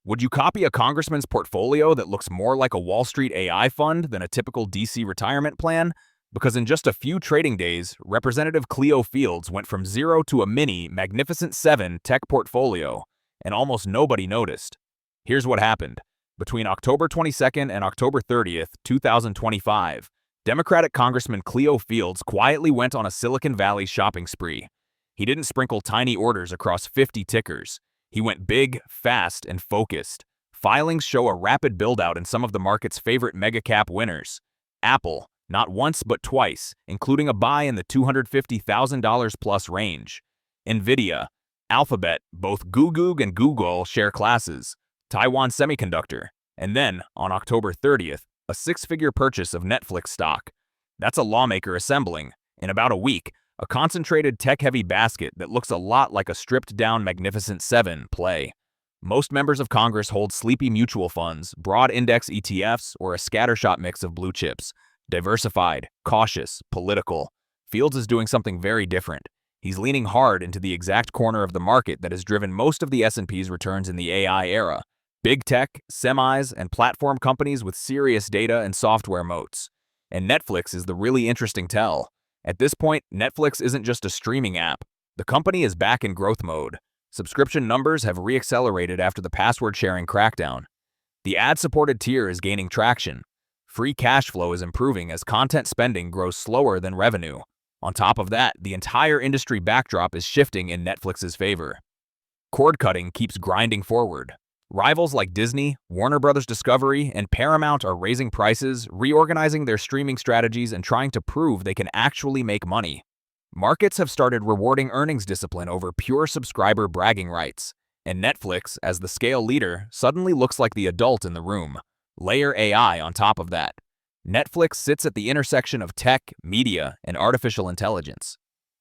Would you copy a congressman's portfolio that looks more like a Wall Street AI fund than a typical DC retirement plan? Because in just a few trading days, Representative Cleo Fields went from zero to a mini Magnificent Seven tech portfolio, and almost nobody noticed. Here's what happened. Between October 22nd and October 30th, 2025, Democratic Congressman Cleo Fields quietly went on a Silicon Valley shopping spree. He didn't sprinkle tiny orders across 50 tickers. He went big, fast, and focused. Filings show a rapid build-out in some of the market's favorite mega-cap winners. Apple, not once but twice, including a buy in the $250,000 plus range. NVDA, Alphabet, both GOOG and GOOGL share classes. Taiwan Semiconductor, and then, on October 30th, a six-figure purchase of Netflix stock. That's a lawmaker assembling, in about a week, a concentrated tech-heavy basket that looks a lot like a stripped-down Magnificent Seven play. Most members of Congress hold sleepy mutual funds, broad index ETFs, or a scattershot mix of blue chips. Diversified, cautious, political. Fields is doing something very different. He's leaning hard into the exact corner of the market that has driven most of the S&P's returns in the AI era. Big tech, semis, and platform companies with serious data and software moats. And Netflix is the really interesting tell. At this point, Netflix isn't just a streaming app. The company is back in growth mode. Subscription numbers have re-accelerated after the password-sharing crackdown. The ad-supported tier is gaining traction. Free cash flow is improving as content spending grows slower than revenue. On top of that, the entire industry backdrop is shifting in Netflix's favor. Cord-cutting keeps grinding forward. Rivals like Disney, Warner Bros. Discovery, and Paramount are raising prices, reorganizing their streaming strategies, and trying to prove they can actually make money. Markets have started rewarding earnings discipline over pure subscriber bragging rights, and Netflix, as the scale leader, suddenly looks like the adult in the room. Layer AI on top of that. Netflix sits at the intersection of tech, media, and artificial intelligence.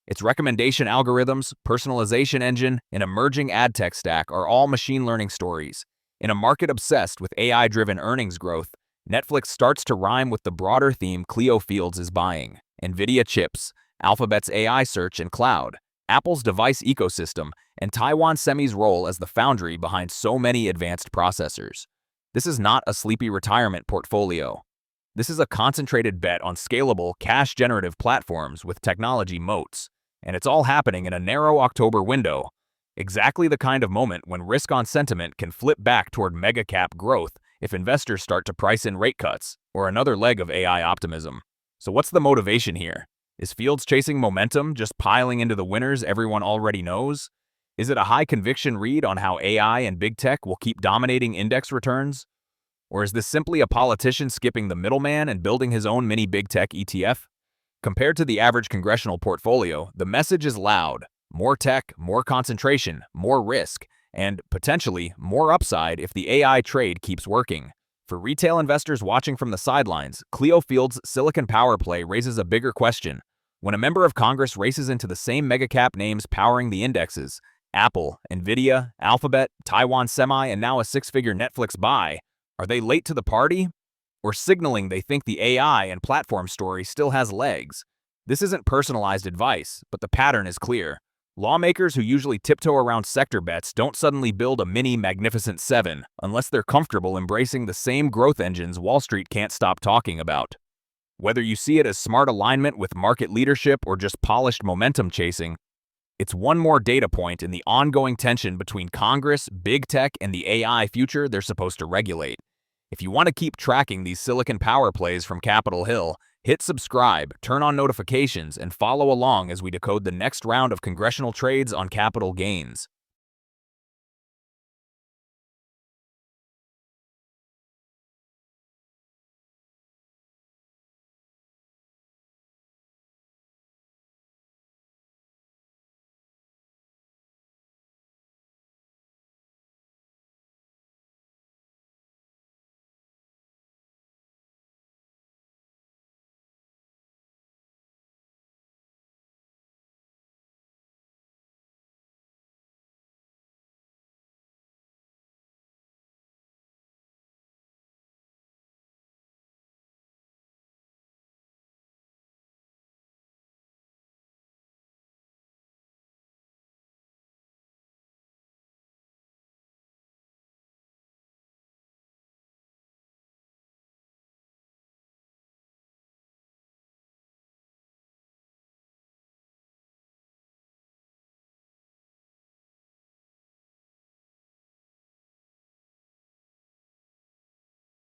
Its recommendation algorithms, personalization engine, and emerging ad tech stack are all machine learning stories. In a market obsessed with AI-driven earnings growth, Netflix starts to rhyme with the broader theme Cleo Fields is buying: NVIDIA chips, Alphabet's AI search and cloud, Apple's device ecosystem, and Taiwan Semi's role as the foundry behind so many advanced processors. This is not a sleepy retirement portfolio. This is a concentrated bet on scalable, cash-generative platforms with technology moats. And it's all happening in a narrow October window. Exactly the kind of moment when risk-on sentiment can flip back toward mega-cap growth if investors start to price in rate cuts, or another leg of AI optimism. So what's the motivation here? Is Fields chasing momentum, just piling into the winners everyone already knows? Is it a high-conviction read on how AI and big tech will keep dominating index returns? Or is this simply a politician skipping the middleman and building his own mini big tech ETF? Compared to the average congressional portfolio, the message is loud. More tech, more concentration, more risk, and, potentially, more upside if the AI trade keeps working. For retail investors watching from the sidelines, Cleo Fields' Silicon Power play raises a bigger question. When a member of Congress races into the same mega-cap names powering the indexes, Apple, NVIDIA, Alphabet, Taiwan Semi, and now a six-figure Netflix buy, are they late to the party? Or signaling they think the AI and platform story still has legs? This isn't personalized advice, but the pattern is clear. Lawmakers who usually tiptoe around sector bets don't suddenly build a mini Magnificent Seven unless they're comfortable embracing the same growth engines Wall Street can't stop talking about. Whether you see it as smart alignment with market leadership or just polished momentum chasing, it's one more data point in the ongoing tension between Congress, big tech, and the AI future they're supposed to regulate. If you want to keep tracking these Silicon Power plays from Capitol Hill, hit subscribe, turn on notifications, and follow along as we decode the next round of congressional trades on capital gains.